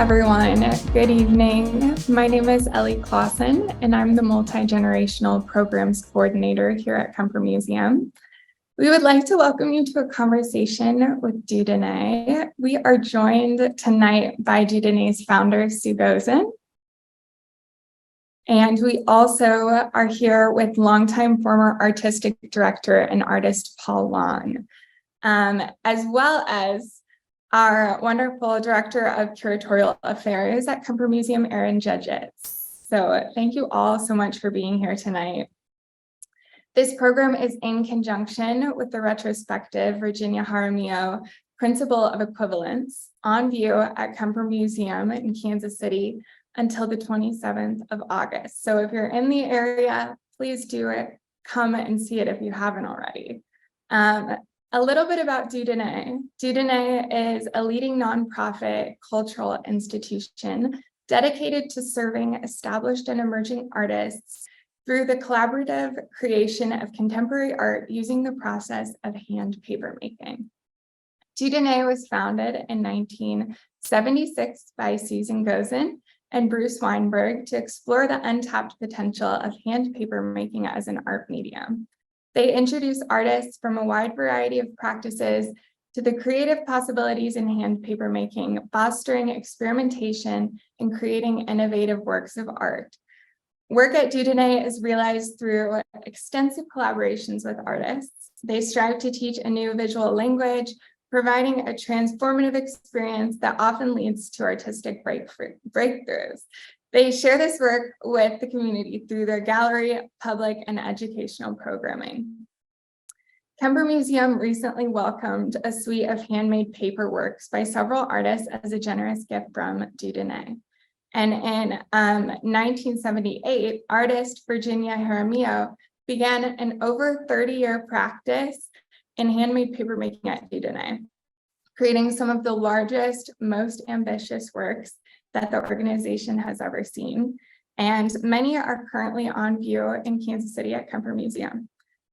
everyone. Good evening. My name is Ellie Clausen, and I'm the Multi-Generational Programs Coordinator here at Kemper Museum. We would like to welcome you to a conversation with Dieu Donne. We are joined tonight by Dieu Donne's founder, Sue Gosin. And we also are here with longtime former artistic director and artist Paul Wong, as well as our wonderful Director of Curatorial Affairs at Kemper Museum, Erin Judges. So thank you all so much for being here tonight. This program is in conjunction with the retrospective Virginia Jaramillo Principle of Equivalence on view at Kemper Museum in Kansas City until the 27th of August. So if you're in the area, please do it. Come and see it if you haven't already. A little bit about Dieu Donne. Dieu Donne is a leading nonprofit cultural institution dedicated to serving established and emerging artists through the collaborative creation of contemporary art using the process of hand papermaking. Dieu Donne was founded in 1976 by Sue Gosin and Bruce Weinberg to explore the untapped potential of hand papermaking as an art medium. They introduce artists from a wide variety of practices to the creative possibilities in hand papermaking, fostering experimentation and creating innovative works of art. Work at Dieu Donne is realized through extensive collaborations with artists. They strive to teach a new visual language, providing a transformative experience that often leads to artistic breakthroughs. They share this work with the community through their gallery, public, and educational programming. Kemper Museum recently welcomed a suite of handmade paperworks by several artists as a generous gift from Dieu Donne. And in 1978, artist Virginia Jaramillo began an over 30-year practice in handmade papermaking at Dieu Donne, creating some of the largest, most ambitious works that the organization has ever seen. And many are currently on view in Kansas City at Kemper Museum.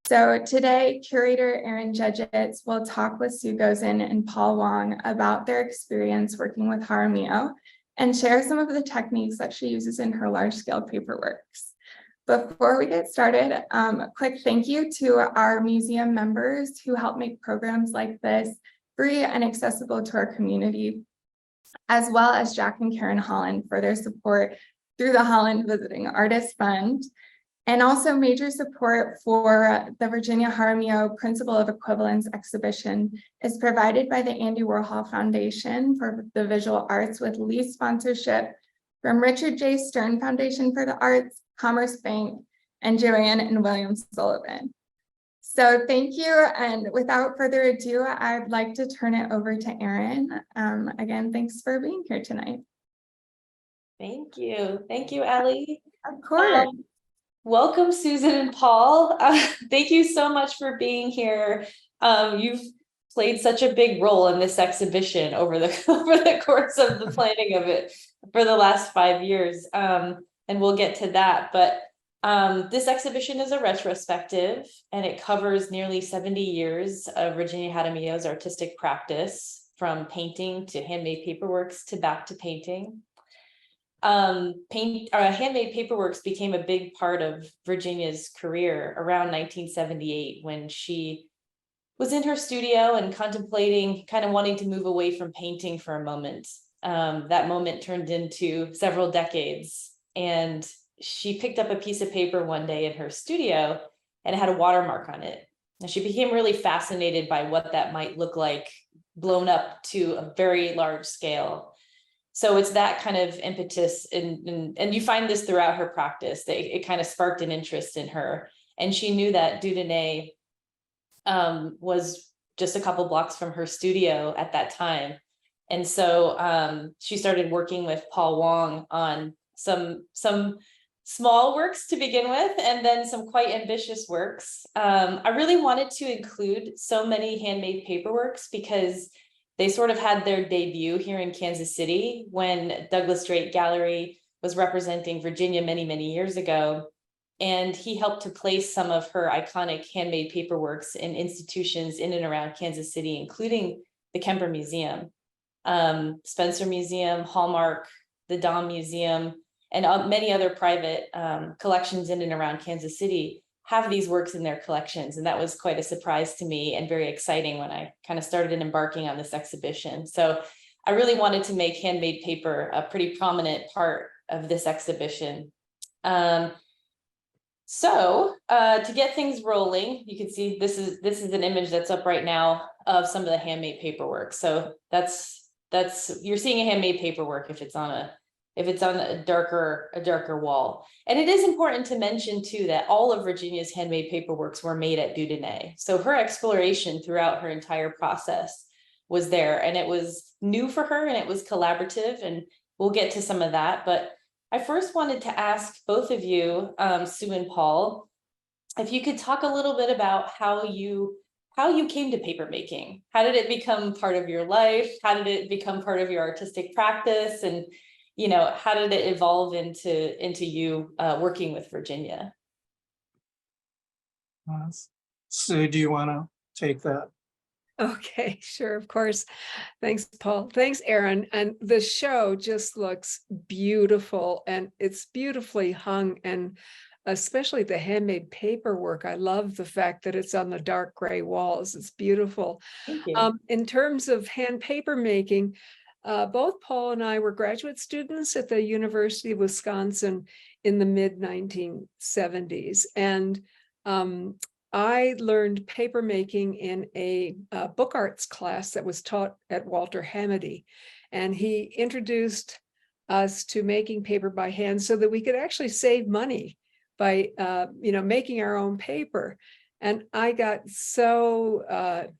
So today, curator Erin Judges will talk with Sue Gosin and Paul Wong about their experience working with Jaramillo and share some of the techniques that she uses in her large-scale paperworks. Before we get started, a quick thank you to our museum members who help make programs like this free and accessible to our community, as well as Jack and Karen Holland for their support through the Holland Visiting Artists Fund, and also major support for the Virginia Jaramillo Principle of Equivalence exhibition is provided by the Andy Warhol Foundation for the Visual Arts with lead sponsorship from Richard J. Stern Foundation for the Arts, Commerce Bank, and Joanne and William Sullivan. So thank you, and without further ado, I'd like to turn it over to Erin. Again, thanks for being here tonight. Thank you, Ellie. Of course. Welcome, Susan and Paul. Thank you so much for being here. You've played such a big role in this exhibition over the course of the planning of it for the last 5 years, and we'll get to that, but this exhibition is a retrospective, and it covers nearly 70 years of Virginia Jaramillo's artistic practice, from painting to handmade paperworks to back to painting. Handmade paperworks became a big part of Virginia's career around 1978 when she was in her studio and contemplating kind of wanting to move away from painting for a moment. That moment turned into several decades, and she picked up a piece of paper one day in her studio and it had a watermark on it. And she became really fascinated by what that might look like blown up to a very large scale. So it's that kind of impetus, and you find this throughout her practice, that it kind of sparked an interest in her. And she knew that Dieu Donne was just a couple blocks from her studio at that time. And so she started working with Paul Wong on some small works to begin with, and then some quite ambitious works. I really wanted to include so many handmade paperworks because they sort of had their debut here in Kansas City when Douglas Drake Gallery was representing Virginia many, many years ago. And he helped to place some of her iconic handmade paperworks in institutions in and around Kansas City, including the Kemper Museum. Spencer Museum, Hallmark, the Dom Museum, and many other private collections in and around Kansas City have these works in their collections. And that was quite a surprise to me and very exciting when I kind of started embarking on this exhibition. So I really wanted to make handmade paper a pretty prominent part of this exhibition. To get things rolling, you can see this is an image that's up right now of some of the handmade paperwork. So that's you're seeing a handmade paperwork if it's on a darker wall. And it is important to mention too that all of Virginia's handmade paperworks were made at Dieu Donne. So her exploration throughout her entire process was there, and it was new for her, and it was collaborative, and we'll get to some of that. But I first wanted to ask both of you, Sue and Paul, if you could talk a little bit about how you came to papermaking. How did it become part of your life? How did it become part of your artistic practice? And, you know, how did it evolve into you working with Virginia? Sue, do you want to take that? Okay, sure, of course. Thanks, Paul. Thanks, Erin. And the show just looks beautiful, and it's beautifully hung, and especially the handmade paperwork. I love the fact that it's on the dark gray walls. It's beautiful. Thank you. In terms of hand paper making, both Paul and I were graduate students at the University of Wisconsin in the mid 1970s. And I learned paper making in a book arts class that was taught at Walter Hamady. And he introduced us to making paper by hand so that we could actually save money by making our own paper. And I got so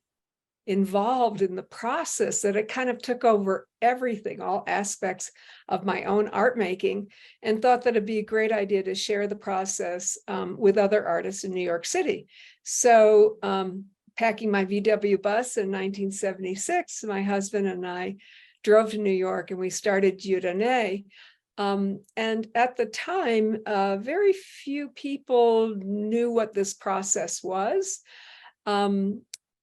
involved in the process that it kind of took over everything, all aspects of my own art making, and thought that it'd be a great idea to share the process with other artists in New York City. So packing my VW bus in 1976, my husband and I drove to New York, and we started Dieu Donne. And at the time, very few people knew what this process was.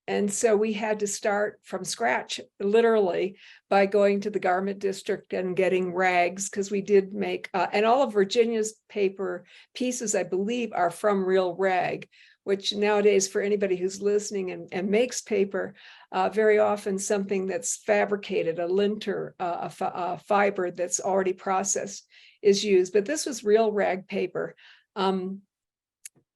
And so we had to start from scratch, literally, by going to the garment district and getting rags, because we did make, and all of Virginia's paper pieces, I believe, are from real rag, which nowadays, for anybody who's listening and makes paper, very often something that's fabricated, a linter, a fiber that's already processed is used. But this was real rag paper.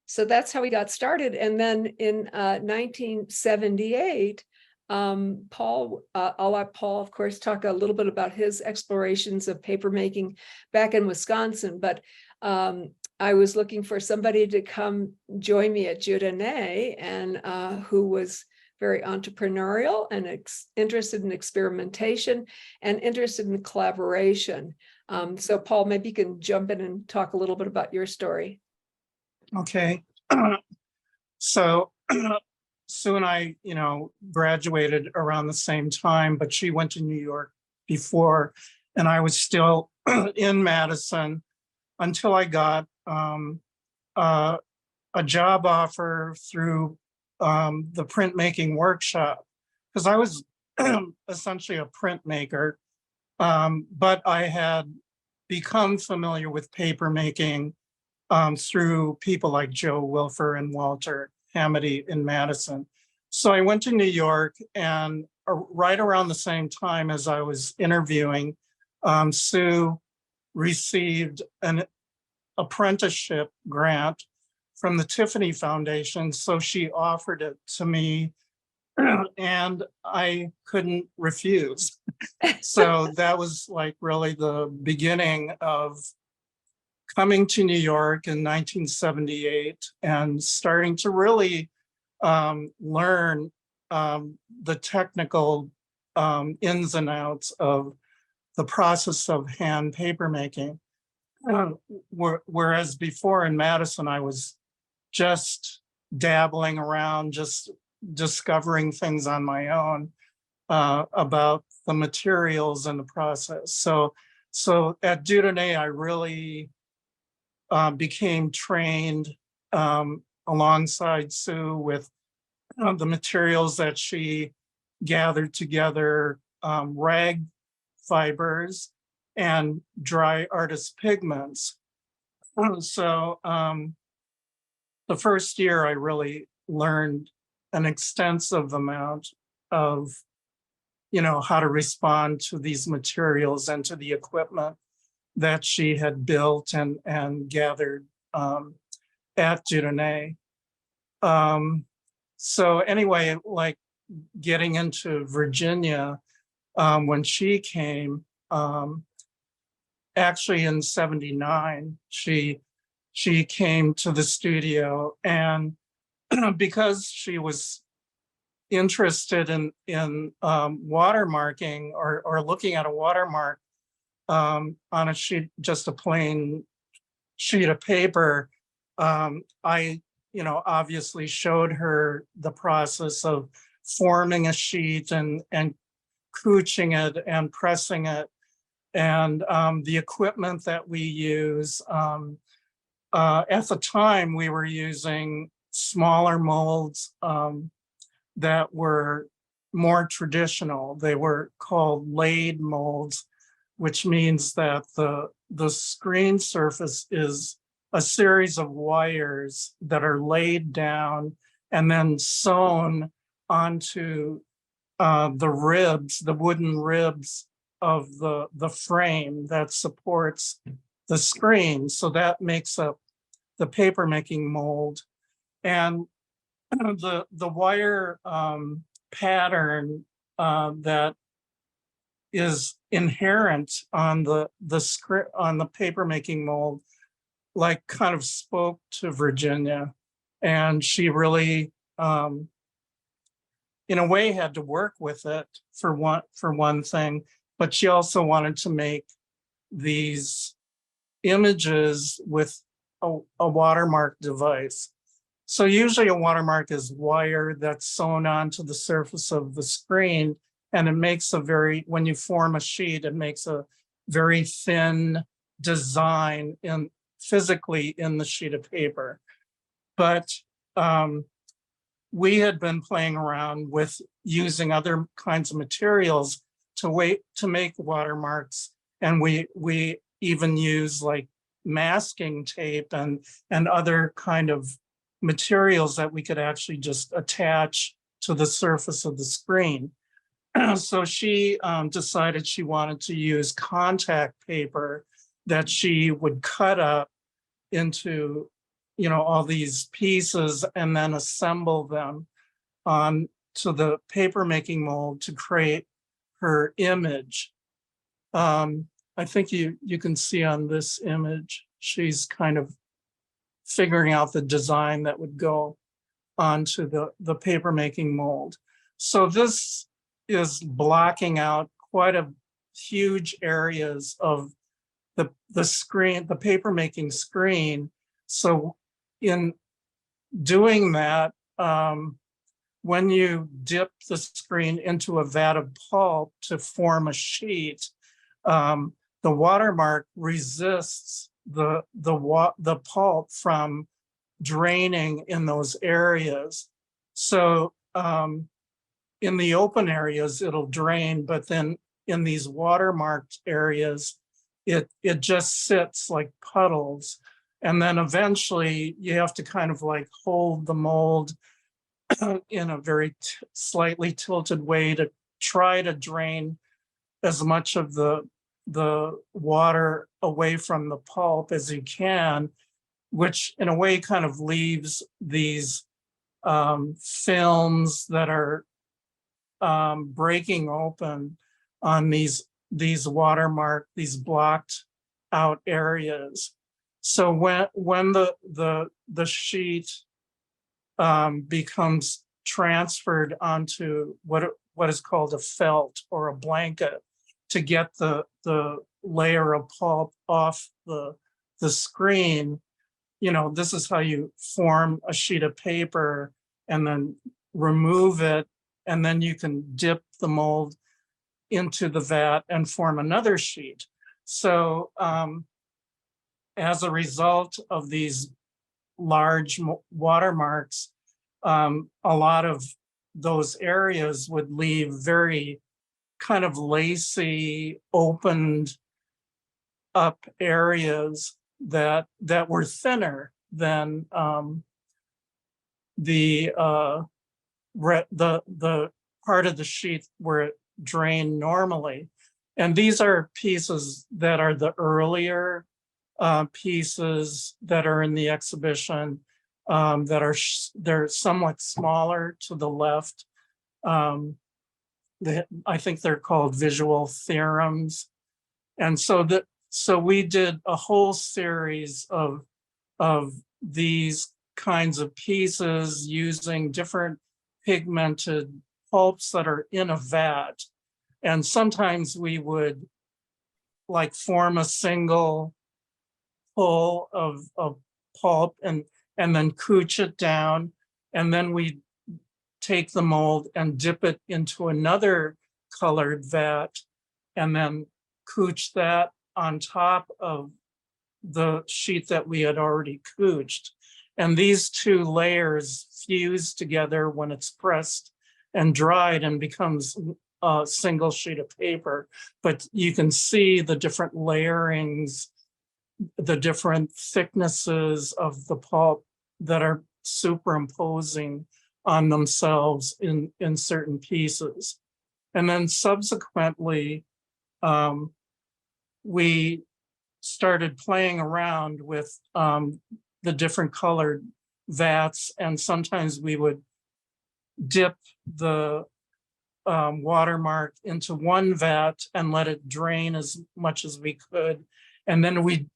So that's how we got started. And then in 1978, I'll let Paul, of course, talk a little bit about his explorations of paper making back in Wisconsin. But I was looking for somebody to come join me at Dieu Donne, and who was very entrepreneurial and interested in experimentation and interested in collaboration. So Paul, maybe you can jump in and talk a little bit about your story. Okay. So Sue and I, graduated around the same time, but she went to New York before, and I was still in Madison until I got a job offer through the printmaking workshop, because I was essentially a printmaker, but I had become familiar with paper making through people like Joe Wilfer and Walter Hamady in Madison. So I went to New York, and right around the same time as I was interviewing, Sue received an apprenticeship grant from the Tiffany Foundation. So she offered it to me, and I couldn't refuse. So that was like really the beginning of coming to New York in 1978 and starting to really learn the technical ins and outs of the process of hand paper making. Whereas before in Madison, I was just dabbling around, just discovering things on my own about the materials and the process. So at Dieu Donne, I really became trained alongside Sue with the materials that she gathered together rag fibers and dry artist pigments. So the first year I really learned an extensive amount of, how to respond to these materials and to the equipment that she had built and gathered at Dieu Donne. So anyway, like getting into Virginia, when she came, actually in '79, she came to the studio, and because she was interested in watermarking or looking at a watermark on a sheet, just a plain sheet of paper, I obviously showed her the process of forming a sheet and cooching it and pressing it, and the equipment that we use. At the time, we were using smaller molds that were more traditional. They were called laid molds, which means that the screen surface is a series of wires that are laid down and then sewn onto the wooden ribs of the frame that supports the screen. So that makes up the papermaking mold. And the wire pattern that is inherent on the script on the papermaking mold, like kind of spoke to Virginia, and she really, in a way, had to work with it for one thing, but she also wanted to make these images with a watermark device. So usually a watermark is wire that's sewn onto the surface of the screen, and it makes when you form a sheet, it makes a very thin design physically in the sheet of paper. But we had been playing around with using other kinds of materials to make watermarks, and we even use like masking tape and other kind of materials that we could actually just attach to the surface of the screen. So she decided she wanted to use contact paper that she would cut up into, all these pieces and then assemble them on to the papermaking mold to create her image. I think you can see on this image, she's kind of figuring out the design that would go onto the papermaking mold. So this is blocking out quite a huge areas of the screen, the papermaking screen. So in doing that, when you dip the screen into a vat of pulp to form a sheet, the watermark resists the pulp from draining in those areas. So in the open areas, it'll drain, but then in these watermarked areas, it just sits like puddles. And then eventually you have to kind of like hold the mold in a very slightly tilted way to try to drain as much of the water away from the pulp as you can, which in a way kind of leaves these films that are breaking open on these blocked out areas. So when the sheet becomes transferred onto what is called a felt or a blanket to get the layer of pulp off the screen, this is how you form a sheet of paper and then remove it, and then you can dip the mold into the vat and form another sheet. So as a result of these large watermarks, a lot of those areas would leave very kind of lacy, opened up areas that were thinner than the part of the sheet where it drained normally. And these are pieces that are the earlier pieces that are in the exhibition, that are they're somewhat smaller to the left. I think they're called visual theorems. And so we did a whole series of these kinds of pieces using different pigmented pulps that are in a vat. And sometimes we would like form a single pull of pulp and then cooch it down. And then we take the mold and dip it into another colored vat and then cooch that on top of the sheet that we had already cooched. And these two layers fuse together when it's pressed and dried and becomes a single sheet of paper. But you can see the different layerings, the different thicknesses of the pulp that are superimposing on themselves in certain pieces. And then subsequently, we started playing around with the different colored vats, and sometimes we would dip the watermark into one vat and let it drain as much as we could. And then we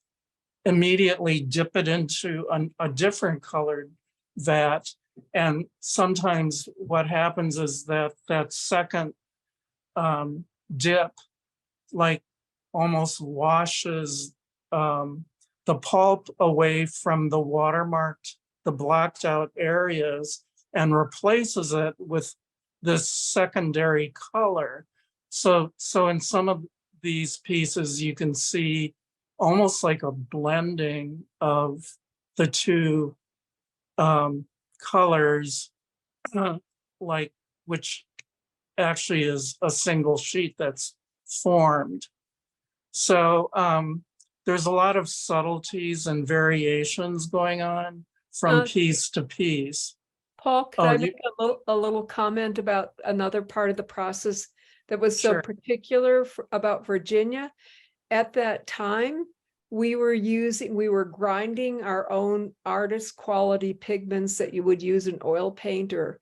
immediately dip it into a different colored vat. And sometimes what happens is that second dip like almost washes the pulp away from the watermarked, the blacked out areas and replaces it with this secondary color. So in some of these pieces, you can see almost like a blending of the two colors, like which actually is a single sheet that's formed. So there's a lot of subtleties and variations going on from piece to piece. Paul, can I make a little comment about another part of the process that was so particular about Virginia? At that time, we were grinding our own artist quality pigments that you would use in oil paint or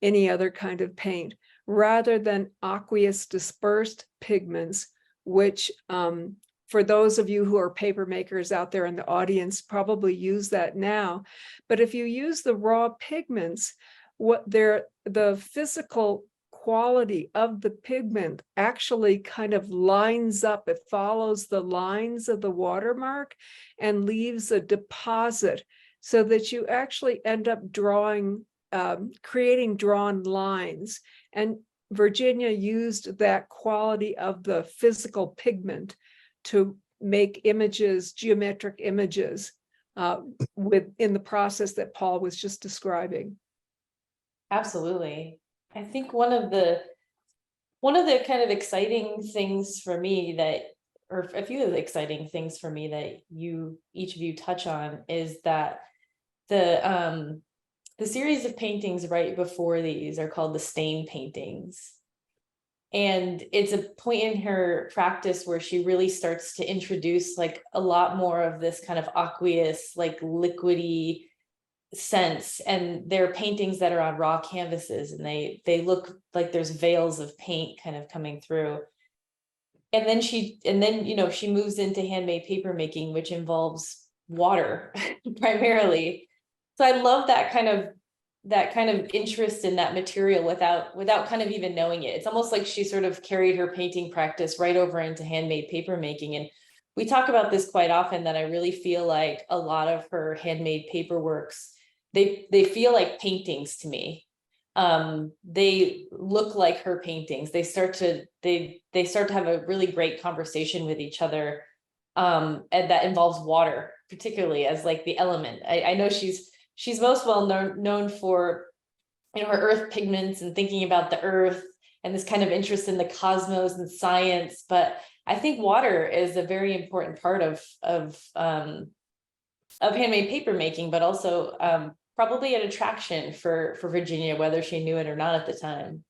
any other kind of paint, rather than aqueous dispersed pigments, which for those of you who are paper makers out there in the audience probably use that now. But if you use the raw pigments, the physical quality of the pigment actually kind of lines up. It follows the lines of the watermark and leaves a deposit so that you actually end up creating drawn lines. And Virginia used that quality of the physical pigment to make images, geometric images, in the process that Paul was just describing. Absolutely. I think one of the kind of exciting things for me or a few of the exciting things for me that each of you touch on is that the series of paintings right before these are called the stain paintings. And it's a point in her practice where she really starts to introduce like a lot more of this kind of aqueous, like liquidy sense. And they're paintings that are on raw canvases, and they look like there's veils of paint kind of coming through. And then she moves into handmade paper making, which involves water primarily. So I love that kind of interest in that material without kind of even knowing it. It's almost like she sort of carried her painting practice right over into handmade paper making. And we talk about this quite often, that I really feel like a lot of her handmade paper works, they feel like paintings to me. They look like her paintings. They start to have a really great conversation with each other. And that involves water, particularly as like the element. I know she's most well known for, her earth pigments and thinking about the earth this kind of interest in the cosmos and science. But I think water is a very important part of handmade paper making, but also probably an attraction for Virginia, whether she knew it or not at the time.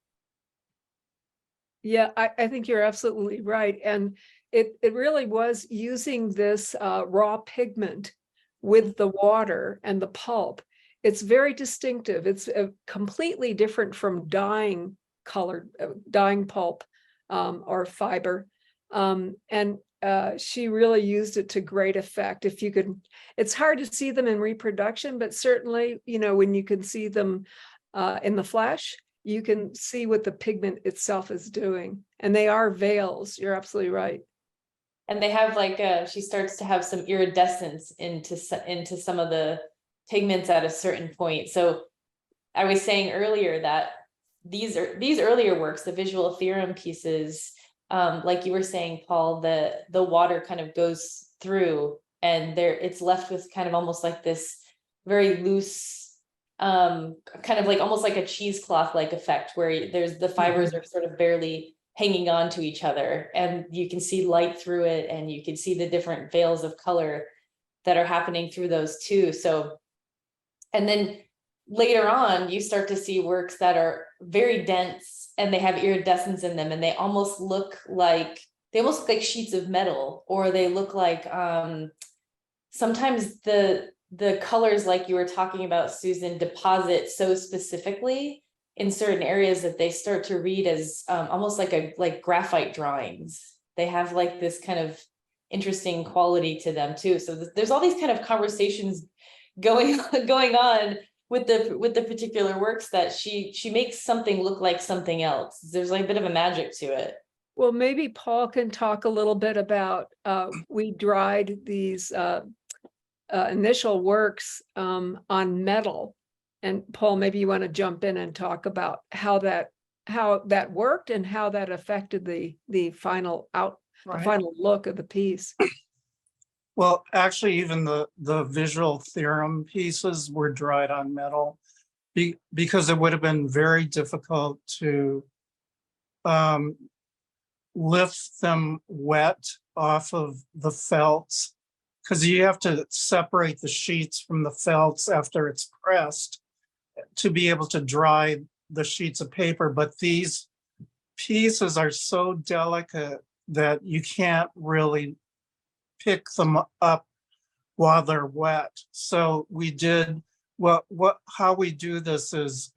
Yeah, I think you're absolutely right. And it really was using this raw pigment with the water and the pulp. It's very distinctive. It's completely different from dyeing dyeing pulp or fiber. And she really used it to great effect. If you could, it's hard to see them in reproduction, but certainly, you know, when you can see them in the flesh, you can see what the pigment itself is doing. And they are veils. You're absolutely right. And they have like she starts to have some iridescence into some of the pigments at a certain point. So I was saying earlier that these earlier works, the visual theorem pieces, like you were saying, Paul, the water kind of goes through, and it's left with kind of almost like this very loose, kind of like almost like a cheesecloth like effect, where the fibers are sort of barely hanging on to each other, and you can see light through it, and you can see the different veils of color that are happening through those too. So, and then later on, you start to see works that are very dense and they have iridescence in them, and they almost look like sheets of metal, or they look like sometimes the colors, like you were talking about, Susan, deposit so specifically in certain areas that they start to read as almost like graphite drawings. They have like this kind of interesting quality to them too. So there's all these kind of conversations going on with the particular works, that she makes something look like something else. There's like a bit of a magic to it. Well, maybe Paul can talk a little bit about, we dried these initial works on metal. And Paul, maybe you want to jump in and talk about how that worked and how that affected the final Right. final look of the piece. Well, actually, even the visual theorem pieces were dried on metal because it would have been very difficult to lift them wet off of the felts, because you have to separate the sheets from the felts after it's pressed to be able to dry the sheets of paper. But these pieces are so delicate that you can't really pick them up while they're wet. So we did how we do this is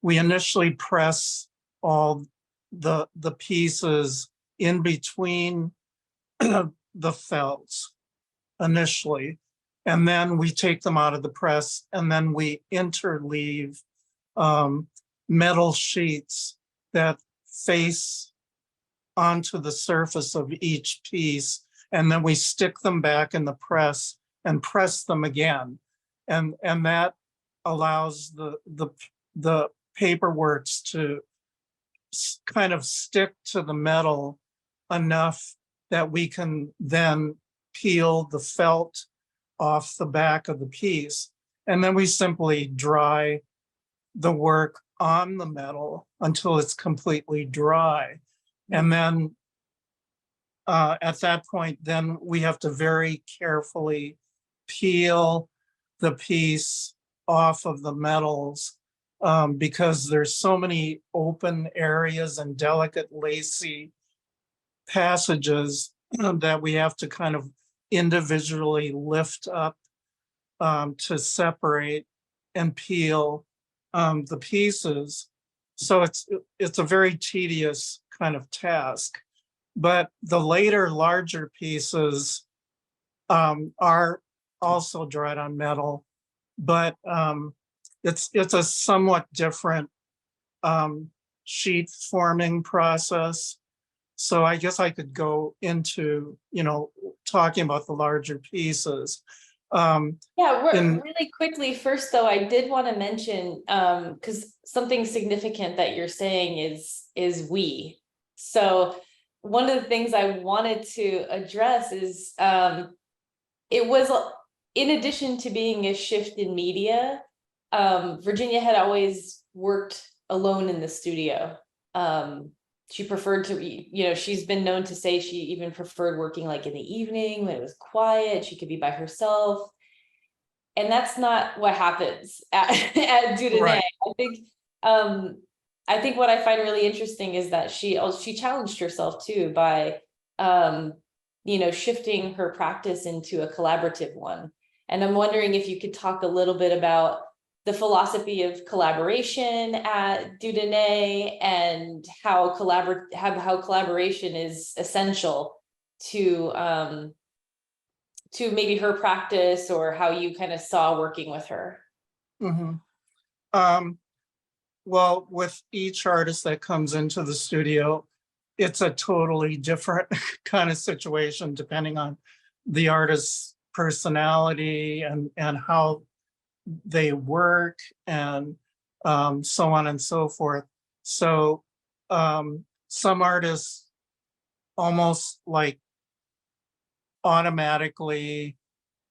we initially press all the pieces in between the felts initially, and then we take them out of the press, and then we interleave metal sheets that face onto the surface of each piece, and then we stick them back in the press and press them again, and that allows the paperworks to kind of stick to the metal enough that we can then peel the felt off the back of the piece. And then we simply dry the work on the metal until it's completely dry. And then at that point, then we have to very carefully peel the piece off of the metals, because there's so many open areas and delicate lacy passages that we have to kind of individually lift up to separate and peel the pieces. So it's a very tedious kind of task. But the later larger pieces are also dried on metal, but it's a somewhat different sheet forming process. So I guess I could go into, talking about the larger pieces. Really quickly first, though, I did want to mention, because something significant that you're saying is we. So one of the things I wanted to address is it was, in addition to being a shift in media, Virginia had always worked alone in the studio. She preferred to be, she's been known to say she even preferred working like in the evening when it was quiet, she could be by herself. And that's not what happens at Dieu Donne. Right. I think what I find really interesting is that she challenged herself too by shifting her practice into a collaborative one. And I'm wondering if you could talk a little bit about the philosophy of collaboration at Dieu Donne and how collaboration is essential to maybe her practice, or how you kind of saw working with her. Mhm. Well, with each artist that comes into the studio, it's a totally different kind of situation depending on the artist's personality and how they work, and so on and so forth. So some artists almost like automatically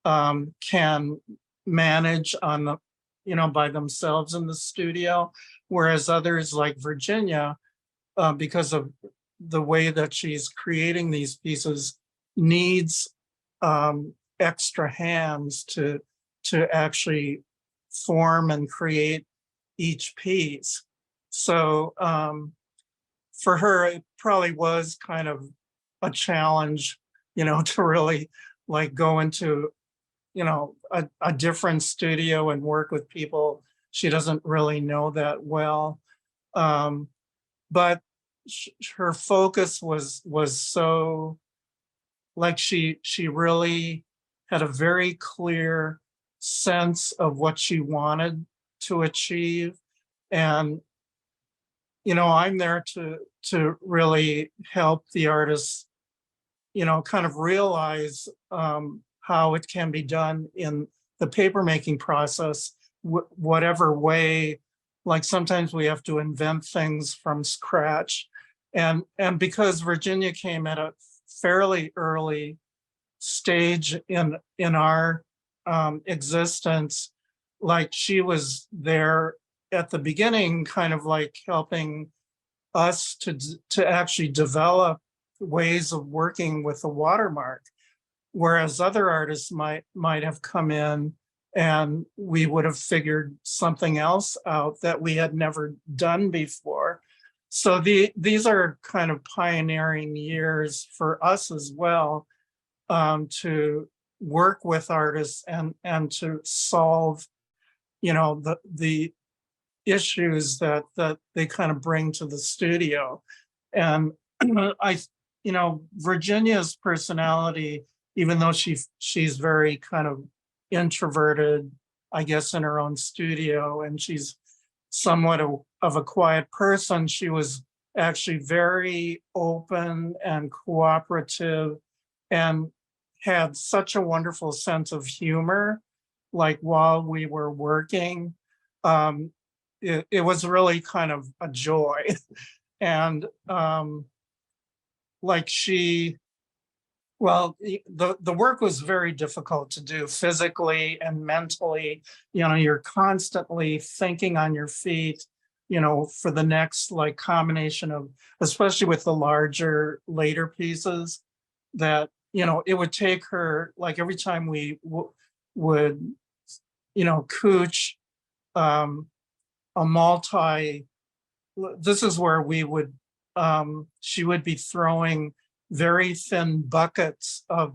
can manage on the, by themselves in the studio, whereas others like Virginia, because of the way that she's creating these pieces, needs extra hands to actually form and create each piece. So for her, it probably was kind of a challenge, to really like go into, a different studio and work with people she doesn't really know that well. But her focus was so, like she really had a very clear sense of what she wanted to achieve. And I'm there to really help the artists, kind of realize how it can be done in the papermaking process, whatever way. Like sometimes we have to invent things from scratch. And because Virginia came at a fairly early stage in our existence, like she was there at the beginning, kind of like helping us to actually develop ways of working with the watermark, whereas other artists might have come in and we would have figured something else out that we had never done before. So these are kind of pioneering years for us as well, to work with artists and to solve, the issues that they kind of bring to the studio. And Virginia's personality, even though she's very kind of introverted, I guess, in her own studio, and she's somewhat of a quiet person, she was actually very open and cooperative and had such a wonderful sense of humor, like while we were working. It was really kind of a joy. And like the work was very difficult to do physically and mentally. You're constantly thinking on your feet, for the next like combination of, especially with the larger later pieces, that it would take her, like every time we would couch a multi, this is where we would she would be throwing very thin buckets of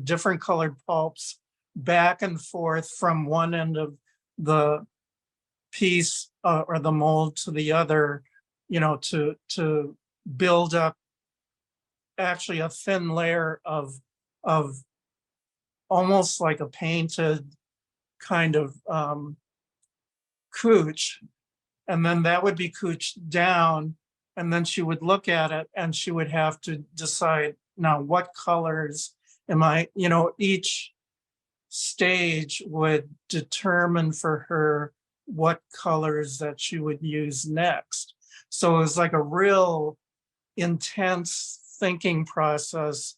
different colored pulps back and forth from one end of the piece or the mold to the other, to build up actually a thin layer of almost like a painted kind of couch. And then that would be couched down, and then she would look at it and she would have to decide, now what colors am I, each stage would determine for her what colors that she would use next. So it was like a real intense thinking process,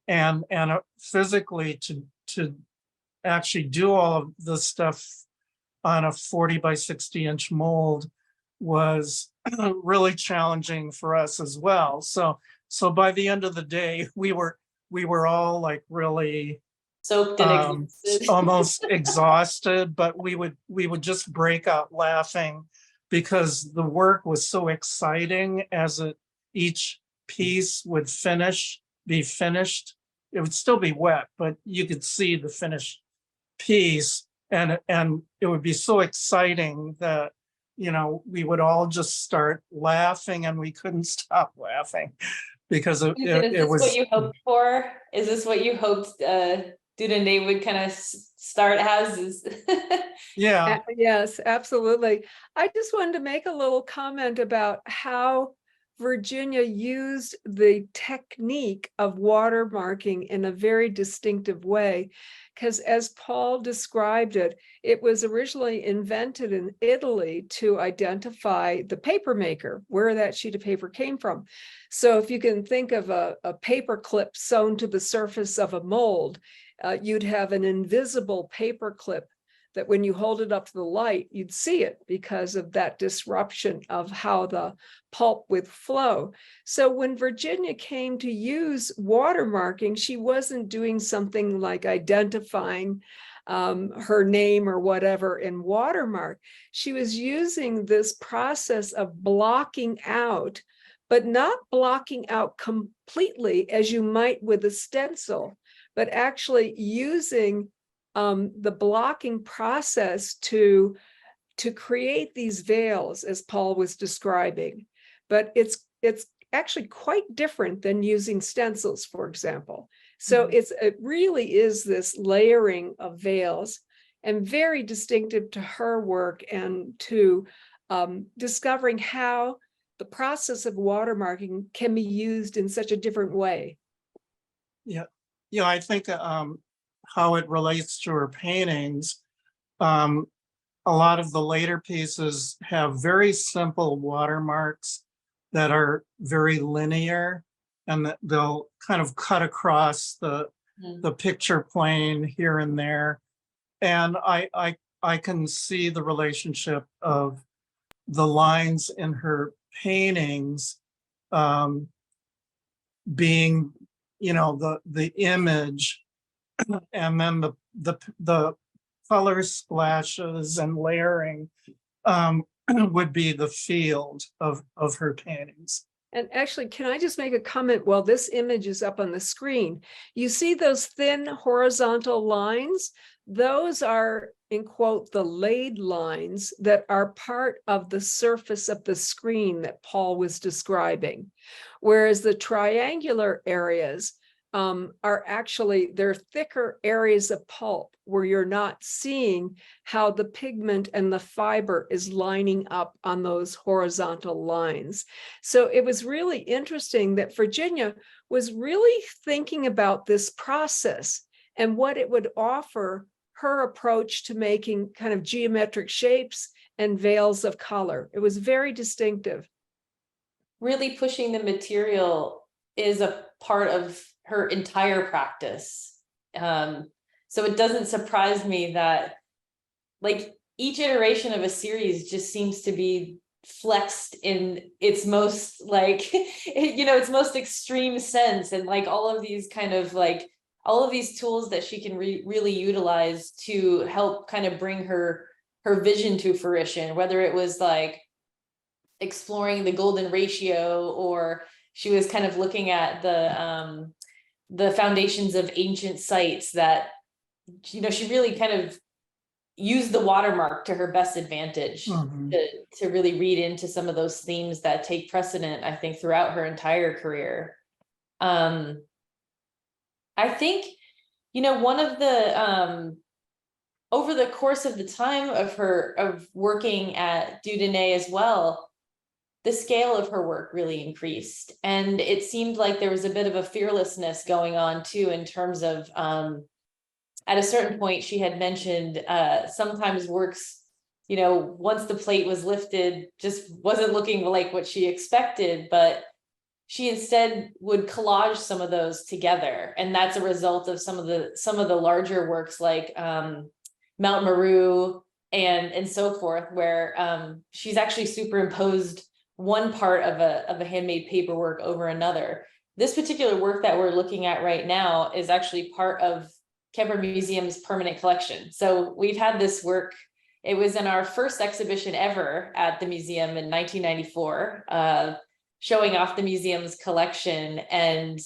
and physically to actually do all of this stuff on a 40 by 60 inch mold was really challenging for us as well. So by the end of the day, we were all like really Soaked and exhausted. almost exhausted, but we would just break out laughing because the work was so exciting as each piece would be finished. It would still be wet, but you could see the finished piece, and it would be so exciting that, you know, we would all just start laughing and we couldn't stop laughing because Is this what was, you hoped for? Is this what you hoped Dieu Donne would kind of start as? yeah. Yes, absolutely. I just wanted to make a little comment about how Virginia used the technique of watermarking in a very distinctive way, because as Paul described it, it was originally invented in Italy to identify the paper maker, where that sheet of paper came from. So if you can think of a paper clip sewn to the surface of a mold, you'd have an invisible paper clip that when you hold it up to the light, you'd see it because of that disruption of how the pulp would flow. So when Virginia came to use watermarking, she wasn't doing something like identifying her name or whatever in watermark. She was using this process of blocking out, but not blocking out completely as you might with a stencil, but actually using the blocking process to create these veils, as Paul was describing. But it's actually quite different than using stencils, for example. So it really is this layering of veils, and very distinctive to her work and to discovering how the process of watermarking can be used in such a different way. Yeah, I think how it relates to her paintings, a lot of the later pieces have very simple watermarks that are very linear, and that they'll kind of cut across the picture plane here and there. And I can see the relationship of the lines in her paintings being, you know, the image, and then the color splashes and layering would be the field of her paintings. And actually, can I just make a comment while this image is up on the screen? You see those thin horizontal lines? Those are, in quote, the laid lines that are part of the surface of the screen that Paul was describing. Whereas the triangular areas are actually, they're thicker areas of pulp where you're not seeing how the pigment and the fiber is lining up on those horizontal lines. So it was really interesting that Virginia was really thinking about this process and what it would offer her approach to making kind of geometric shapes and veils of color. It was very distinctive. Really pushing the material is a part of her entire practice. So it doesn't surprise me that like each iteration of a series just seems to be flexed in its most like, you know, its most extreme sense. And like all of these kind of like, all of these tools that she can really utilize to help kind of bring her vision to fruition, whether it was like exploring the golden ratio, or she was kind of looking at the foundations of ancient sites that, you know, she really kind of used the watermark to her best advantage to really read into some of those themes that take precedent, I think, throughout her entire career. I think, you know, one of the, over the course of the time of working at Dieu Donne as well, the scale of her work really increased. And it seemed like there was a bit of a fearlessness going on too, in terms of, at a certain point, she had mentioned sometimes works, you know, once the plate was lifted, just wasn't looking like what she expected, but she instead would collage some of those together. And that's a result of some of the larger works like Mount Meru and so forth, where she's actually superimposed one part of a handmade paperwork over another. This particular work that we're looking at right now is actually part of Kemper Museum's permanent collection. So we've had this work. It was in our first exhibition ever at the museum in 1994, showing off the museum's collection, and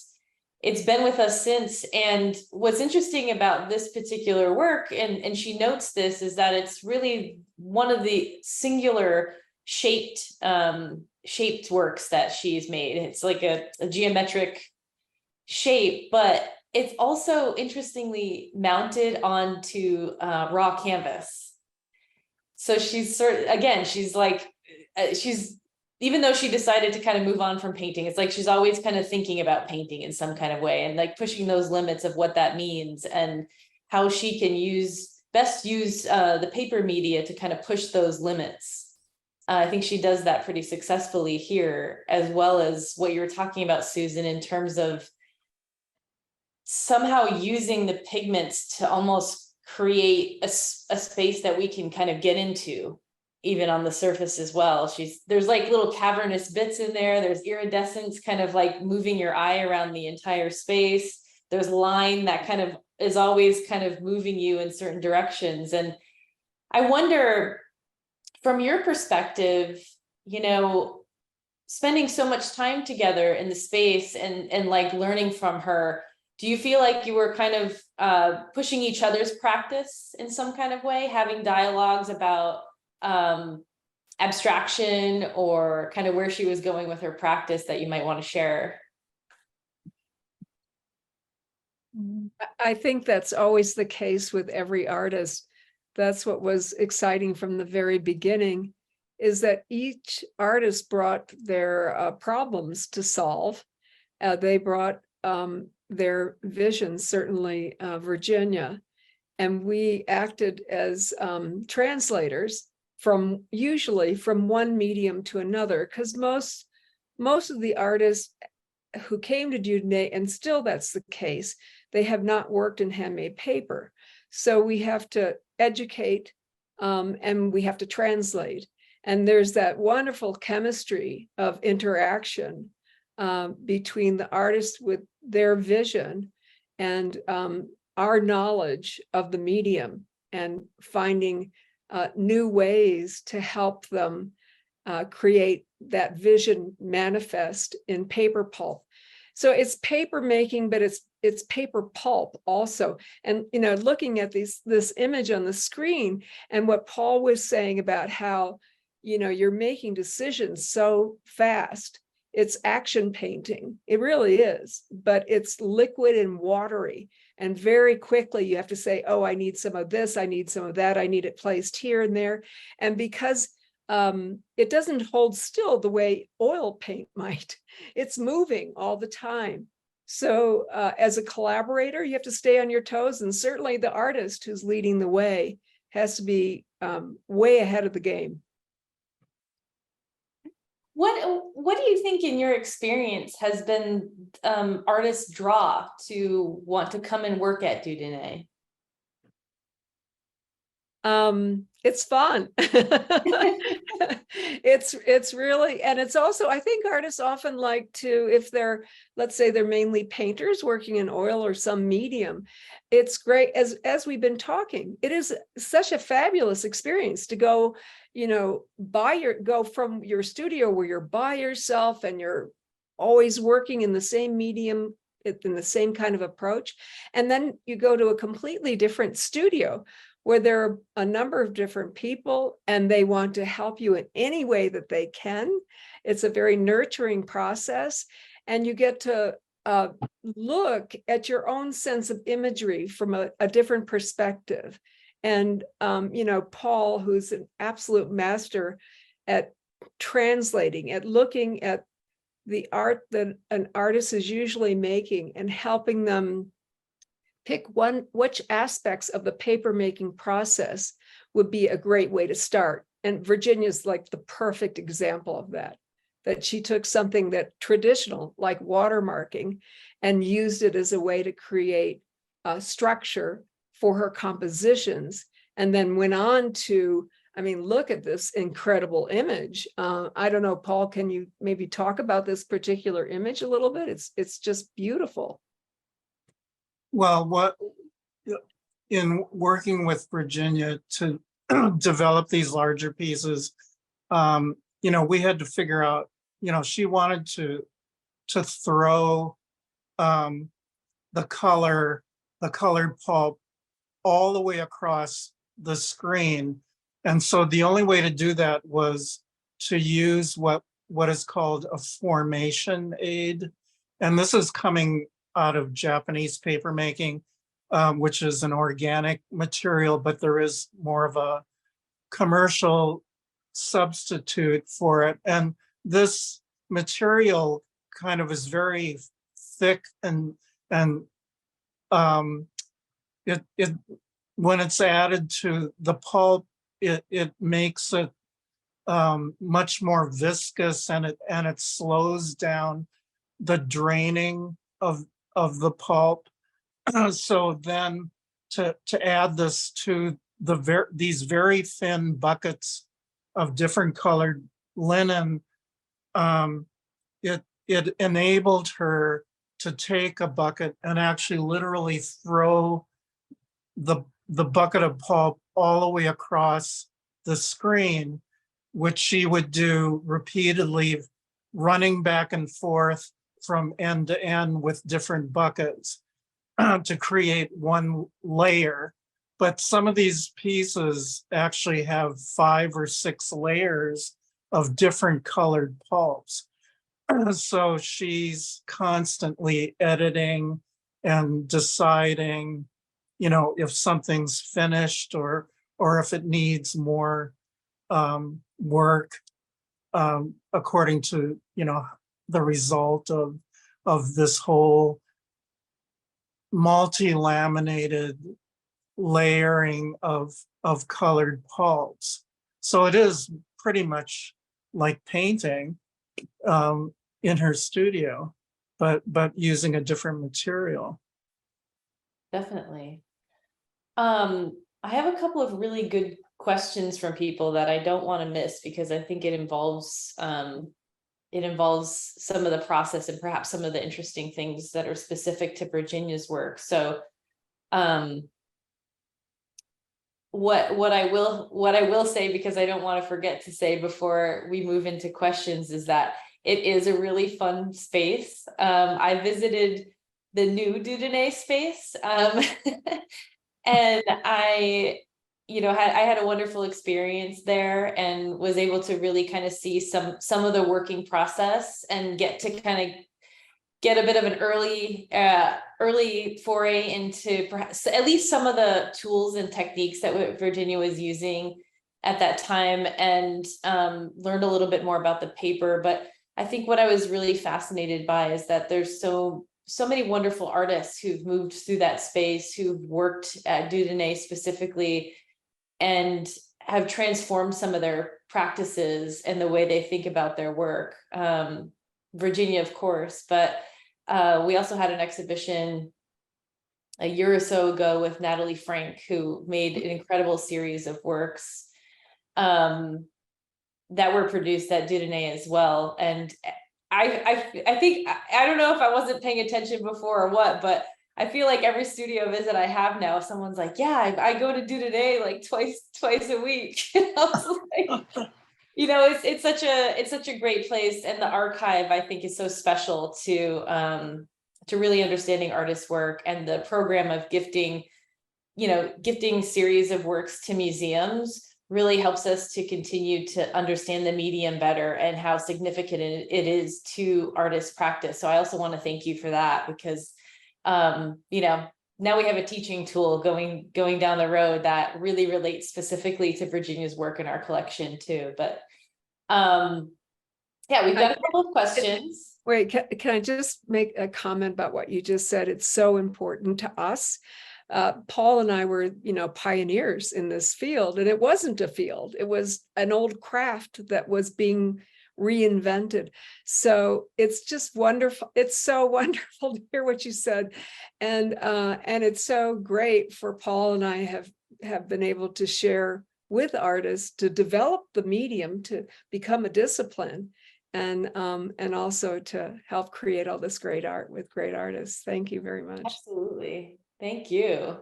it's been with us since. And what's interesting about this particular work, and she notes this, is that it's really one of the singular shaped works that she's made. It's like a geometric shape, but it's also interestingly mounted onto raw canvas. So she's even though she decided to kind of move on from painting, it's like she's always kind of thinking about painting in some kind of way, and like pushing those limits of what that means and how she can best use the paper media to kind of push those limits. I think she does that pretty successfully here, as well as what you were talking about, Susan, in terms of somehow using the pigments to almost create a space that we can kind of get into, even on the surface as well. There's like little cavernous bits in there. There's iridescence kind of like moving your eye around the entire space. There's line that kind of is always kind of moving you in certain directions. And I wonder, from your perspective, spending so much time together in the space and like learning from her, do you feel like you were kind of pushing each other's practice in some kind of way, having dialogues about abstraction or kind of where she was going with her practice that you might want to share? I think that's always the case with every artist. That's what was exciting from the very beginning, is that each artist brought their problems to solve. They brought their vision, certainly Virginia, and we acted as translators usually from one medium to another, because most of the artists who came to Dieu Donne, and still that's the case, they have not worked in handmade paper. So we have to educate and we have to translate. And there's that wonderful chemistry of interaction between the artist with their vision and our knowledge of the medium, and finding new ways to help them create that vision manifest in paper pulp. So it's paper making, but it's paper pulp also. And looking at this image on the screen, and what Paul was saying about how you're making decisions so fast. It's action painting. It really is, but it's liquid and watery. And very quickly you have to say, oh, I need some of this, I need some of that, I need it placed here and there. And because it doesn't hold still the way oil paint might, it's moving all the time. So as a collaborator, you have to stay on your toes. And certainly the artist who's leading the way has to be way ahead of the game. What do you think, in your experience, has been artists' draw to want to come and work at Dieu Donne? It's fun. It's really, and it's also, I think artists often like to, if they're, let's say they're mainly painters working in oil or some medium, it's great, as we've been talking, it is such a fabulous experience to go, go from your studio where you're by yourself and you're always working in the same medium, in the same kind of approach. And then you go to a completely different studio where there are a number of different people and they want to help you in any way that they can. It's a very nurturing process, and you get to look at your own sense of imagery from a different perspective. And, Paul, who's an absolute master at translating, at looking at the art that an artist is usually making and helping them pick which aspects of the paper making process would be a great way to start. And Virginia's like the perfect example of that she took something that traditional, like watermarking, and used it as a way to create a structure for her compositions, and then went on to I mean, look at this incredible image. I don't know, Paul, can you maybe talk about this particular image a little bit? It's just beautiful. Well, in working with Virginia to develop these larger pieces, we had to figure out, she wanted to throw the colored pulp all the way across the screen. And so the only way to do that was to use what is called a formation aid. And this is coming out of Japanese papermaking, which is an organic material, but there is more of a commercial substitute for it. And this material kind of is very thick and it when it's added to the pulp, it makes it much more viscous, and it slows down the draining of the pulp. So then to add this to these very thin buckets of different colored linen, it enabled her to take a bucket and actually literally throw the bucket of pulp all the way across the screen, which she would do repeatedly, running back and forth from end to end with different buckets to create one layer. But some of these pieces actually have 5 or 6 layers of different colored pulps. So she's constantly editing and deciding, if something's finished or if it needs more work according to, the result of this whole multi-laminated layering of colored pulps. So it is pretty much like painting in her studio, but using a different material. Definitely. I have a couple of really good questions from people that I don't want to miss, because I think it involves some of the process and perhaps some of the interesting things that are specific to Virginia's work. So what I will say, because I don't want to forget to say before we move into questions, is that it is a really fun space. I visited the new Dieu Donne space, and I had a wonderful experience there, and was able to really kind of see some of the working process, and get to kind of get a bit of an early foray into perhaps at least some of the tools and techniques that Virginia was using at that time, and learned a little bit more about the paper. But I think what I was really fascinated by is that there's so many wonderful artists who've moved through that space, who've worked at Dieu Donne specifically, and have transformed some of their practices and the way they think about their work. Virginia, of course, but we also had an exhibition a year or so ago with Natalie Frank, who made an incredible series of works that were produced at Dieu Donne as well. And I think, I don't know if I wasn't paying attention before or what, but I feel like every studio visit I have now, someone's like, yeah, I go to Dieu Donne like twice a week. I was like, it's such a great place, and the archive, I think, is so special to really understanding artists' work, and the program of gifting series of works to museums really helps us to continue to understand the medium better and how significant it is to artist practice. So I also want to thank you for that, because now we have a teaching tool going down the road that really relates specifically to Virginia's work in our collection too. But we've got a couple of questions. Wait, can I just make a comment about what you just said? It's so important to us. Paul and I were, pioneers in this field, and it wasn't a field. It was an old craft that was being reinvented. So it's just wonderful. It's so wonderful to hear what you said. And it's so great for Paul and I have been able to share with artists to develop the medium to become a discipline, and also to help create all this great art with great artists. Thank you very much. Absolutely. Thank you.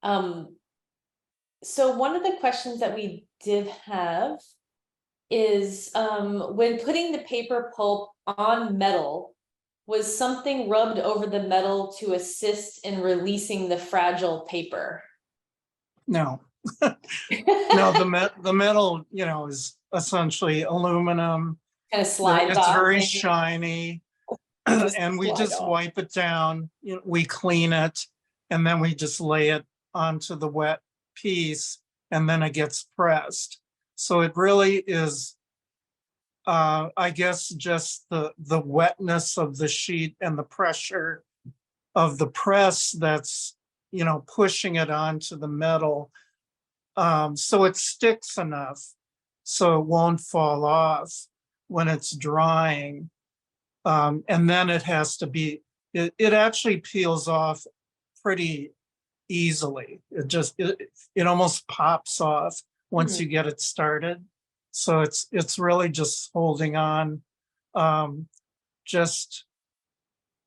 So one of the questions that we did have is, when putting the paper pulp on metal, was something rubbed over the metal to assist in releasing the fragile paper? No. No, the metal, is essentially aluminum. Kind of slides It's off. very maybe? shiny. Just And we slide just off. wipe it down, we clean it, and then we just lay it onto the wet piece, and then it gets pressed. So it really is, I guess, just the wetness of the sheet and the pressure of the press that's, pushing it onto the metal. So it sticks enough so it won't fall off when it's drying. And then it has to be, it actually peels off pretty easily. It almost pops off once you get it started. So it's really just holding on, just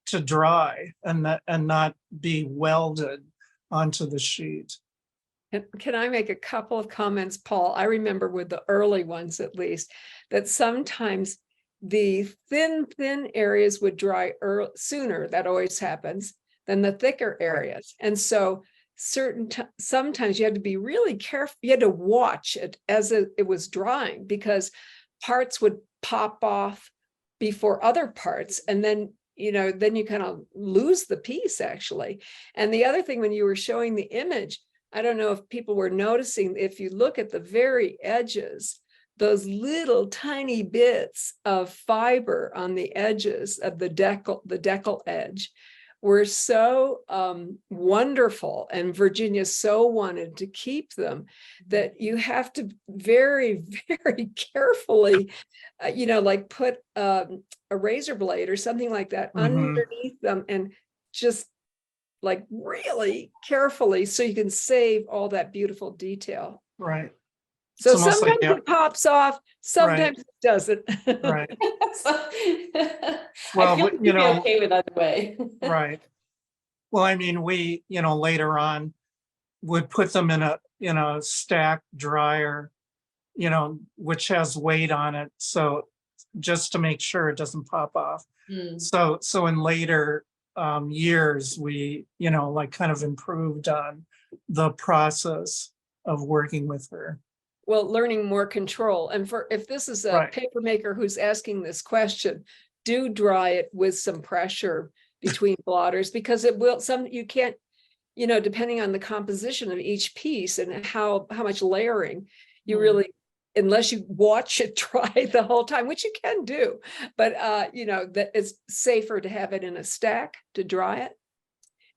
to dry and not be welded onto the sheet. Can I make a couple of comments, Paul? I remember with the early ones, at least, that sometimes the thin areas would dry sooner. That always happens than the thicker areas. And so sometimes you had to be really careful. You had to watch it as it was drying, because parts would pop off before other parts. And then, then you kind of lose the piece, actually. And the other thing, when you were showing the image, I don't know if people were noticing, if you look at the very edges, those little tiny bits of fiber on the edges of the decal edge were so wonderful, and Virginia so wanted to keep them, that you have to very, very carefully, like put a razor blade or something like that underneath them, and just like really carefully, so you can save all that beautiful detail. Right. So It's almost sometimes like, it pops off, sometimes it doesn't. right. I Well, feel like you'd be okay with either way. Right. Well, I mean, we, later on would put them in a stack dryer, which has weight on it. So just to make sure it doesn't pop off. So in later years, we, like kind of improved on the process of working with her. Well, learning more control. And if this is a Right. paper maker who's asking this question, do dry it with some pressure between blotters, because it will, you can't, depending on the composition of each piece and how much layering, you really, unless you watch it dry the whole time, which you can do, but that it's safer to have it in a stack to dry it.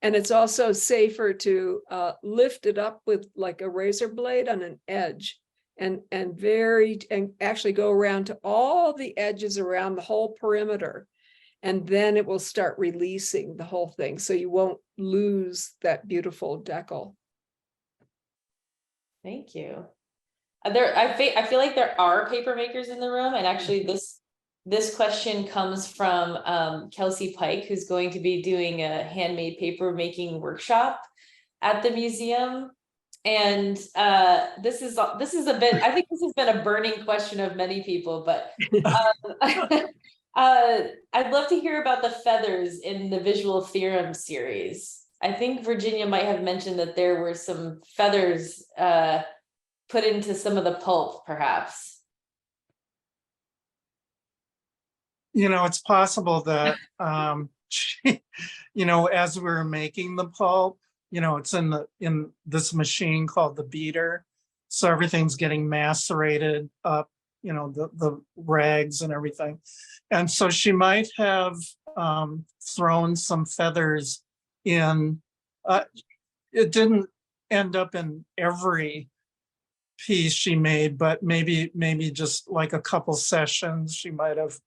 And it's also safer to lift it up with like a razor blade on an edge, and actually go around to all the edges around the whole perimeter. And then it will start releasing the whole thing, so you won't lose that beautiful decal. Thank you. I feel like there are paper makers in the room, and actually this question comes from Kelsey Pike, who's going to be doing a handmade paper making workshop at the museum. And this is a bit, I think this has been a burning question of many people, but I'd love to hear about the feathers in the visual theorem series. I think Virginia might have mentioned that there were some feathers put into some of the pulp, perhaps. It's possible that, as we were making the pulp, it's in this machine called the beater. So everything's getting macerated up, the rags and everything. And so she might have thrown some feathers in. It didn't end up in every piece she made, but maybe just like a couple sessions she might have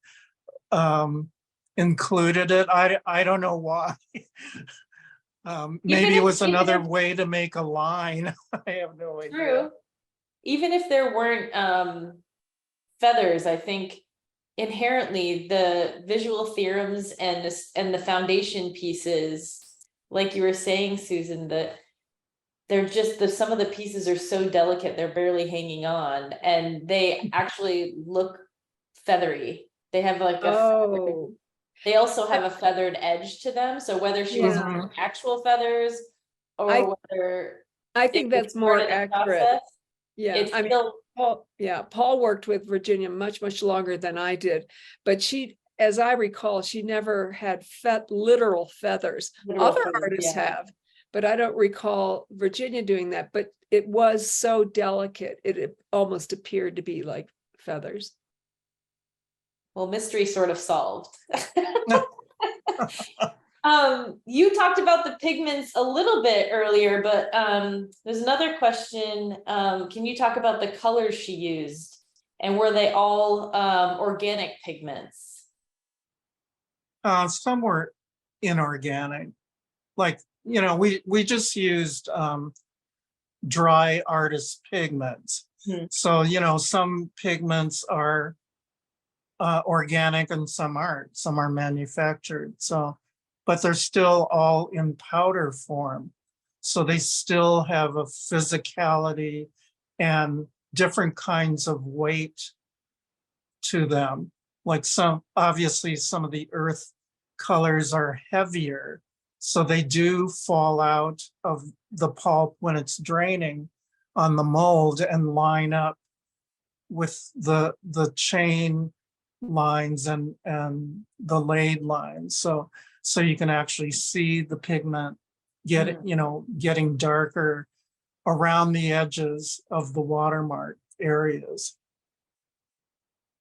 included it. I don't know why. Maybe it was another way to make a line. I have no idea. True. even if there weren't feathers, I think inherently the visual theorems and the foundation pieces, like you were saying, Susan, that they're just some of the pieces are so delicate, they're barely hanging on, and they actually look feathery. They have like Oh, they also have a feathered edge to them. So whether she was Yeah. wearing actual feathers or I- whether I it think was that's part more of the accurate. process, Yeah, it's I mean, still Paul worked with Virginia much longer than I did, but she, as I recall, she never had literal feathers. literal Other feathers, artists yeah. have, but I don't recall Virginia doing that. But it was so delicate, it almost appeared to be like feathers. Well, mystery sort of solved. You talked about the pigments a little bit earlier, but there's another question. Can you talk about the colors she used, and were they all organic pigments? Some were inorganic, like, we just used dry artist pigments. Hmm. So, some pigments are organic and some aren't, some are manufactured. So, but they're still all in powder form. So they still have a physicality and different kinds of weight to them. Like obviously some of the earth colors are heavier. So they do fall out of the pulp when it's draining on the mold and line up with the chain lines and the laid lines. So you can actually see the pigment getting darker around the edges of the watermark areas.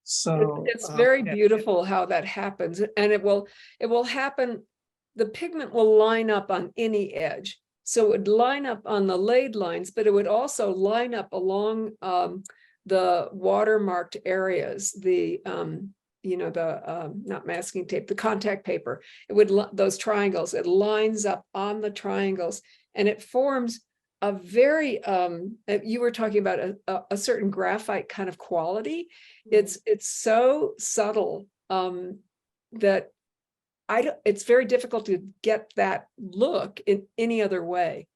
So It's very beautiful how that happens, and it will happen. The pigment will line up on any edge. So it would line up on the laid lines, but it would also line up along the watermarked areas, the not masking tape, the contact paper. It would, those triangles, it lines up on the triangles, and it forms a very, you were talking about a certain graphite kind of quality. It's so subtle that it's very difficult to get that look in any other way.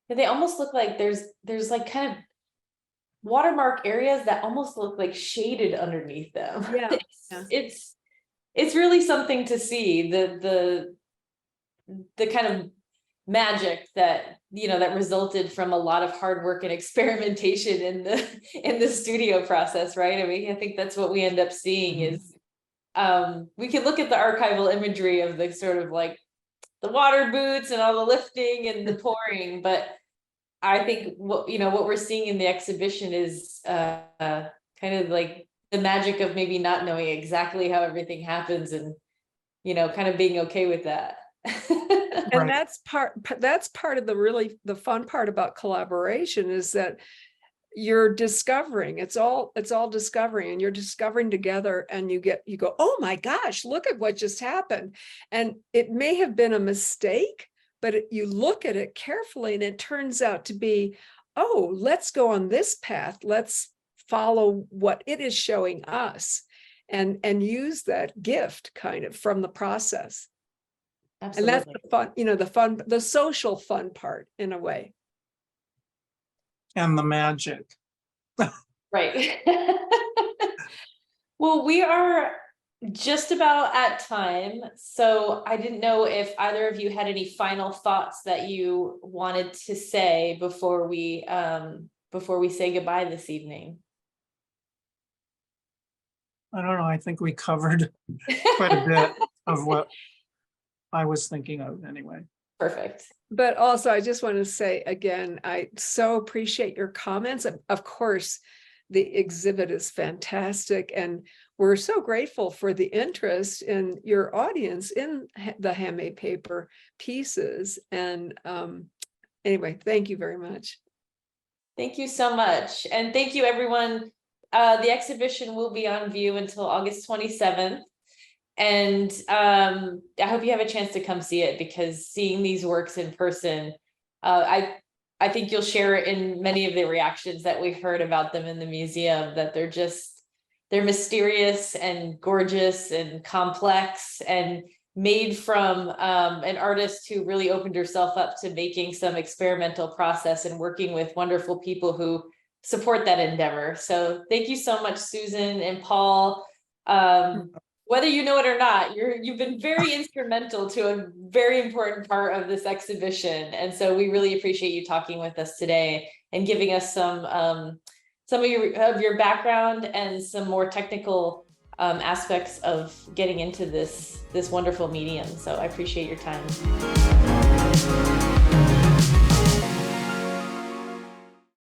They almost look like there's like kind of watermark areas that almost look like shaded underneath them. Yeah. It's really something to see, the kind of magic that that resulted from a lot of hard work and experimentation in the studio process, right? I mean, I think that's what we end up seeing is we can look at the archival imagery of the sort of like the water boots and all the lifting and the pouring, but I think what we're seeing in the exhibition is kind of like the magic of maybe not knowing exactly how everything happens and kind of being okay with that. And that's part of the fun part about collaboration is that you're discovering, it's all discovering, and you're discovering together, and you go, oh my gosh, look at what just happened. And it may have been a mistake, but you look at it carefully and it turns out to be, oh, let's go on this path. Let's follow what it is showing us and use that gift kind of from the process. Absolutely. And that's the fun, the social fun part in a way. And the magic. Right. Well, we are just about at time. So I didn't know if either of you had any final thoughts that you wanted to say before we say goodbye this evening. I don't know. I think we covered quite a bit of what I was thinking of anyway. Perfect. But also, I just want to say again, I so appreciate your comments. Of course, the exhibit is fantastic, and we're so grateful for the interest in your audience in the handmade paper pieces. And anyway, thank you very much. Thank you so much. And thank you, everyone. The exhibition will be on view until August 27th. And I hope you have a chance to come see it, because seeing these works in person, I I think you'll share in many of the reactions that we've heard about them in the museum, that they're mysterious and gorgeous and complex, and made from an artist who really opened herself up to making some experimental process and working with wonderful people who support that endeavor. So thank you so much, Susan and Paul. Whether you know it or not, you've been very instrumental to a very important part of this exhibition. And so we really appreciate you talking with us today and giving us some of your background and some more technical aspects of getting into this wonderful medium. So I appreciate your time.